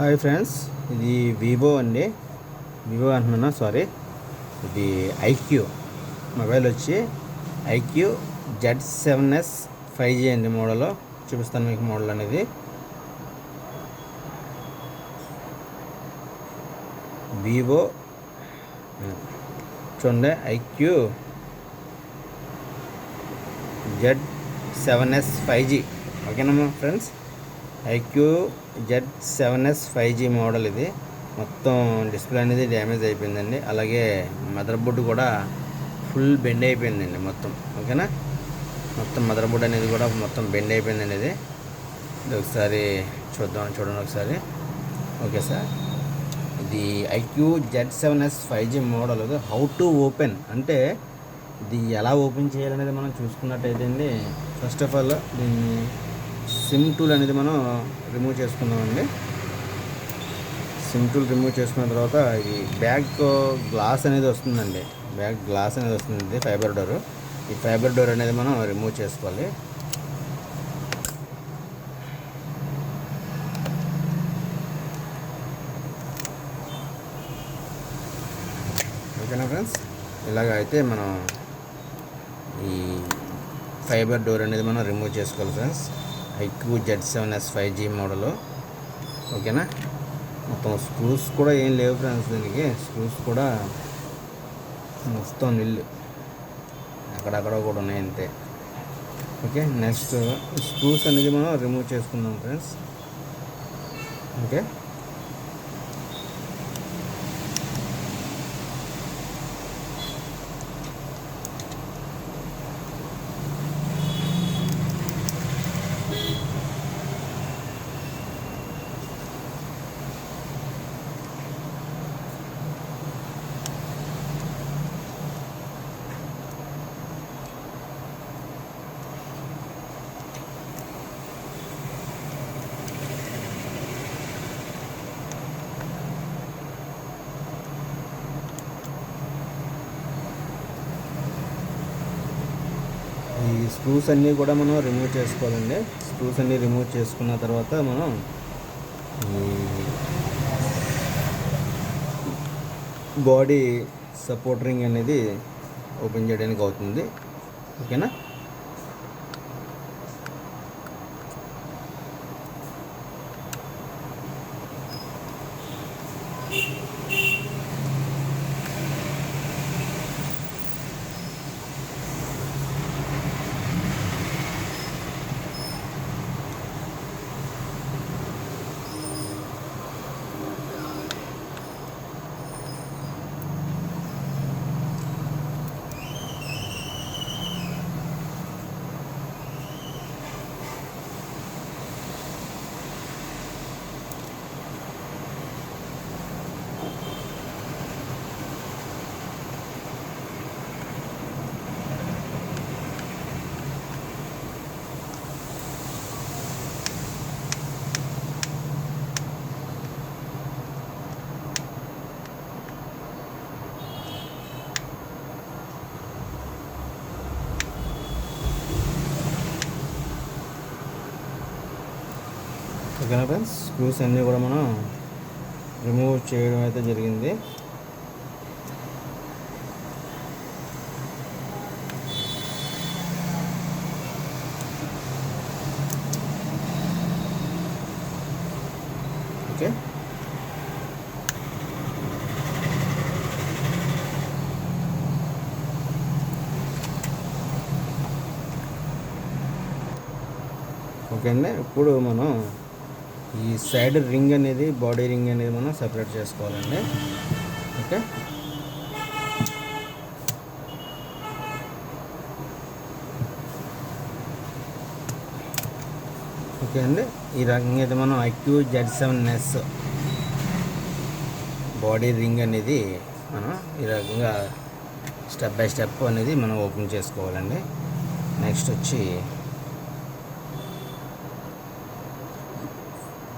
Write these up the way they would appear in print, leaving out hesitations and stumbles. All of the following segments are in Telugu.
హాయ్ ఫ్రెండ్స్, ఇది వివో అండి. వివో అంటున్నా, సారీ. ఇది ఐక్యూ మొబైల్ వచ్చి ఐక్యూ Z7s 5G అండి. మోడల్ చూపిస్తాను మీకు. మోడల్ అనేది వివో చూడండి, ఐక్యూ Z7s 5G. ఓకేనమ్మా friends, IQ Z7s 5G model. ఇది మొత్తం డిస్ప్లే అనేది డ్యామేజ్ అయిపోయిందండి. అలాగే మదర్ బోర్డ్ కూడా ఫుల్ బెండ్ అయిపోయిందండి మొత్తం. ఓకేనా, మొత్తం మదర్ బోర్డ్ అనేది కూడా మొత్తం బెండ్ అయిపోయిందండి. ఇది ఒకసారి చూడండి ఒకసారి. ఓకే సార్, ఇది iQOO Z7s 5G model. How to open అంటే ఇది ఎలా ఓపెన్ చేయాలనేది మనం చూసుకున్నట్టయితే అండి, ఫస్ట్ ఆఫ్ ఆల్ దీన్ని సిమ్ టూల్ అనేది మనం రిమూవ్ చేసుకుందామండి. సిమ్ టూల్ రిమూవ్ చేసుకున్న తర్వాత ఇది బ్యాక్ గ్లాస్ అనేది వస్తుందండి. బ్యాక్ గ్లాస్ అనేది వస్తుంది, ఫైబర్ డోర్. ఈ ఫైబర్ డోర్ అనేది మనం రిమూవ్ చేసుకోవాలి. ఓకేనా ఫ్రెండ్స్, ఇలాగ అయితే మనం ఈ ఫైబర్ డోర్ అనేది మనం రిమూవ్ చేసుకోవాలి friends. IQ Z7s 5G model. ఓకేనా, మొత్తం స్క్రూస్ కూడా ఏం లేవు ఫ్రెండ్స్. దీనికి స్క్రూస్ కూడా మొత్తం నిల్లు, అక్కడక్కడ కూడా ఉన్నాయి అంతే. ఓకే, నెక్స్ట్ స్క్రూస్ అనేది మనం రిమూవ్ చేసుకుందాం ఫ్రెండ్స్. ఓకే, ఈ స్క్రూస్ అన్నీ కూడా మనం రిమూవ్ చేసుకోవాలండి. స్క్రూస్ అన్నీ రిమూవ్ చేసుకున్న తర్వాత మనం బాడీ సపోర్ట్ రింగ్ అనేది ఓపెన్ చేయడానికి అవుతుంది. ఓకేనా, ఓకేనా ఫ్రెండ్స్, స్క్రూస్ అన్నీ కూడా మనం రిమూవ్ చేయడం అయితే జరిగింది. ఓకే, ఓకే అండి. ఇప్పుడు మనం ఈ సైడ్ రింగ్ అనేది, బాడీ రింగ్ అనేది మనం సపరేట్ చేసుకోవాలండి. ఓకే, ఓకే అండి. ఈ రకంగా అయితే మనం ఐక్యూ Z7s బాడీ రింగ్ అనేది మనం ఈ రకంగా స్టెప్ బై స్టెప్ అనేది మనం ఓపెన్ చేసుకోవాలండి. నెక్స్ట్ వచ్చి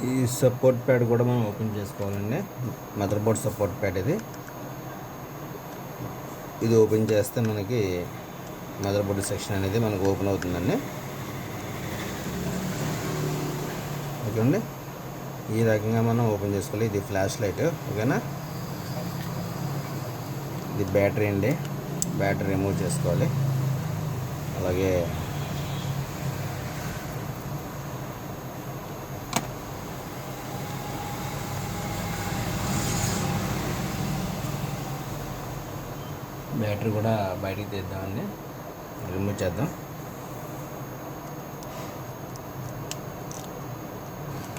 ఈ సపోర్ట్ ప్యాడ్ కూడా మనం ఓపెన్ చేసుకోవాలండి. మదర్ బోర్డ్ సపోర్ట్ ప్యాడ్ ఇది ఓపెన్ చేస్తే మనకి మదర్ బోర్డ్ సెక్షన్ అనేది మనకు ఓపెన్ అవుతుందండి. ఓకే అండి. ఈ రకంగా మనం ఓపెన్ చేసుకోవాలి. ఇది ఫ్లాష్ లైట్, ఓకేనా. ఇది బ్యాటరీ అండి, బ్యాటరీ రిమూవ్ చేసుకోవాలి. అలాగే బ్యాటరీ కూడా బయటికి తీద్దామండి, రిమూవ్ చేద్దాం.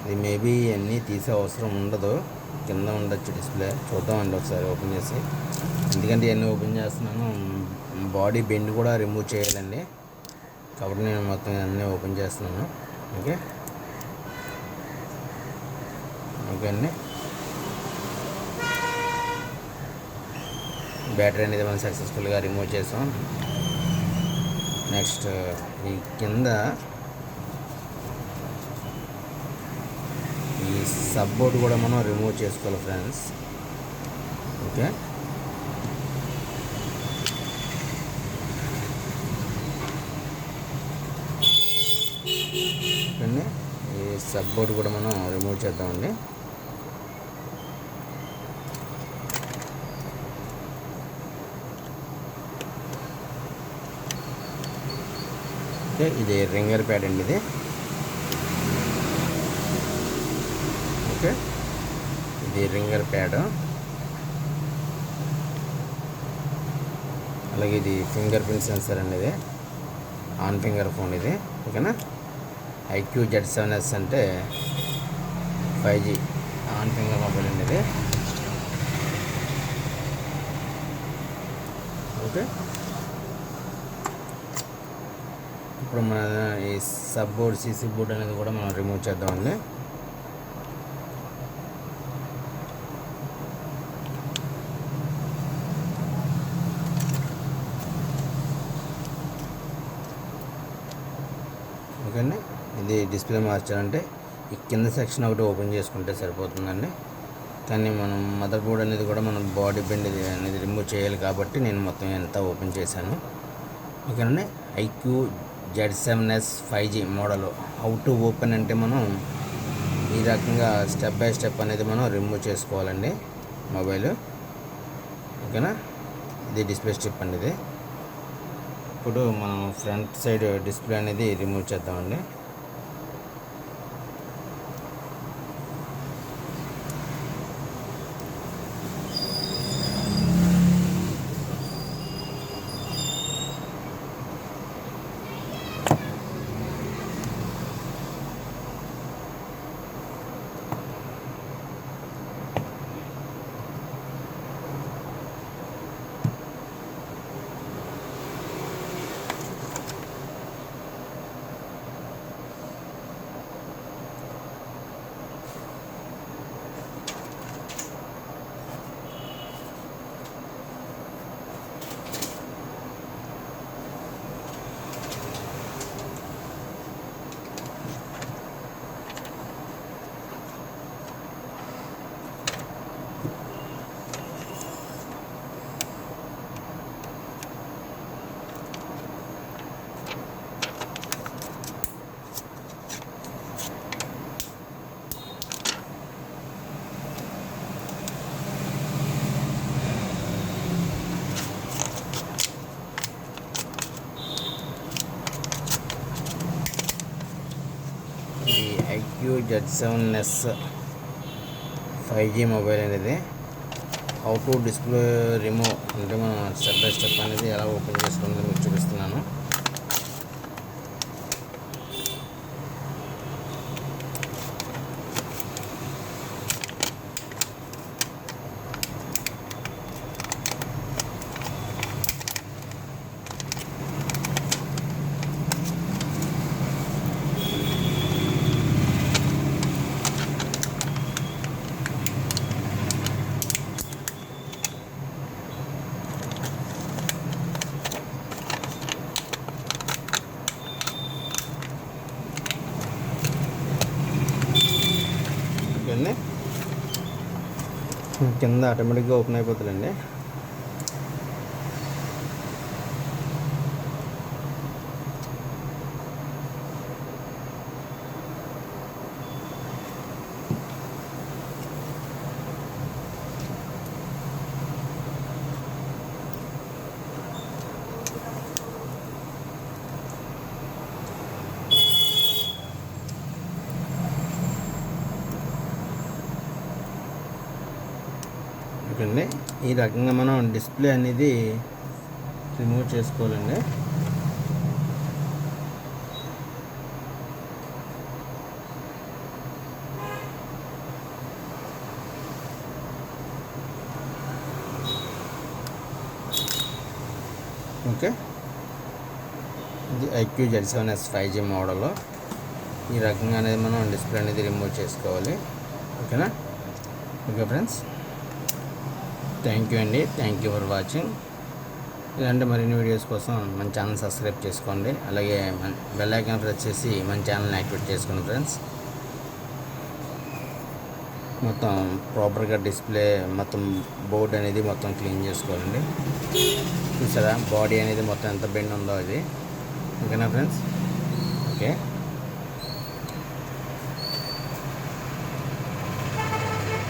ఇది మేబీ అన్నీ తీసే అవసరం ఉండదు, కింద ఉండొచ్చు డిస్ప్లే. చూద్దామండి ఒకసారి ఓపెన్ చేసి, ఎందుకంటే ఇవన్నీ ఓపెన్ చేస్తున్నాను. బాడీ బెండ్ కూడా రిమూవ్ చేయాలండి, కాబట్టి నేను మొత్తం అన్నీ ఓపెన్ చేస్తున్నాను. ఓకే ఓకే అండి. బ్యాటరీ అనేది మనం సక్సెస్ఫుల్గా రిమూవ్ చేసాం. నెక్స్ట్ ఈ కింద ఈ సబ్ బోర్డు కూడా మనం రిమూవ్ చేసుకోవాలి ఫ్రెండ్స్. ఓకే, అండి ఈ సబ్ బోర్డు కూడా మనం రిమూవ్ చేద్దామండి. ఓకే, ఇది రింగర్ ప్యాడ్ అండి ఇది. ఓకే, ఇది రింగర్ ప్యాడ్. అలాగే ఇది ఫింగర్ ప్రింట్ సెన్సర్ అండి, ఇది ఆన్ ఫింగర్ ఫోన్ ఇది, ఓకేనా. ఐక్యూ Z7S అంటే 5G ఆన్ ఫింగర్ మొబైల్ అండి ఇది. ఓకే, ఇప్పుడు మన ఈ సబ్ బోర్డ్ సీసీ బోర్డ్ అనేది కూడా మనం రిమూవ్ చేద్దామండి. ఓకే అండి, ఇది డిస్ప్లే మార్చాలంటే ఈ కింద సెక్షన్ ఒకటి ఓపెన్ చేసుకుంటే సరిపోతుందండి. కానీ మనం మదర్ బోర్డ్ అనేది కూడా మనం బాడీ బెండ్ అనేది రిమూవ్ చేయాలి, కాబట్టి నేను మొత్తం ఎంత ఓపెన్ చేశాను. ఓకేనండి. IQOO Z7S 5G model how to open అంటే మనం ఈ రకంగా స్టెప్ బై స్టెప్ అనేది మనం రిమూవ్ చేసుకోవాలండి మొబైల్, ఓకేనా. ఇది డిస్ప్లే స్ట్రిప్ అండి ఇది. ఇప్పుడు మనం ఫ్రంట్ సైడ్ డిస్ప్లే అనేది రిమూవ్ చేద్దామండి. ఐక్యూ Z7S 5G మొబైల్ అనేది హౌ టు డిస్ప్లే రిమూవ్ అంటే మనం స్టెప్ బై స్టెప్ అనేది ఎలా ఓపెన్ చేసుకోవాలో మీకు చూపిస్తున్నాను. కింద ఆటోమేటిక్గా ఓపెన్ అయిపోతుందండి. ఓకే. ఈ రకంగా మనం డిస్ప్లే అనేది రిమూవ్ చేసుకోవాలండి. ఓకే, ఇది IQ Z7S 5G మోడల్. ఈ రకంగా అనేది మనం డిస్ప్లే అనేది రిమూవ్ చేసుకోవాలి. ఓకేనా? ఓకే ఫ్రెండ్స్, థ్యాంక్ యూ అండి. Thank you for watching. ఇలాంటి మరిన్ని వీడియోస్ కోసం మన ఛానల్ సబ్స్క్రైబ్ చేసుకోండి. అలాగే బెల్ ఐకాన్ ప్రెస్ చేసి మన ఛానల్ని యాక్టివేట్ చేసుకోండి ఫ్రెండ్స్. మొత్తం ప్రాపర్గా డిస్ప్లే మొత్తం బోర్డ్ అనేది మొత్తం క్లీన్ చేసుకోవాలండి. చూసారా బాడీ అనేది మొత్తం ఎంత బెండ్ ఉందో ఇది. ఓకేనా ఫ్రెండ్స్? ఓకే.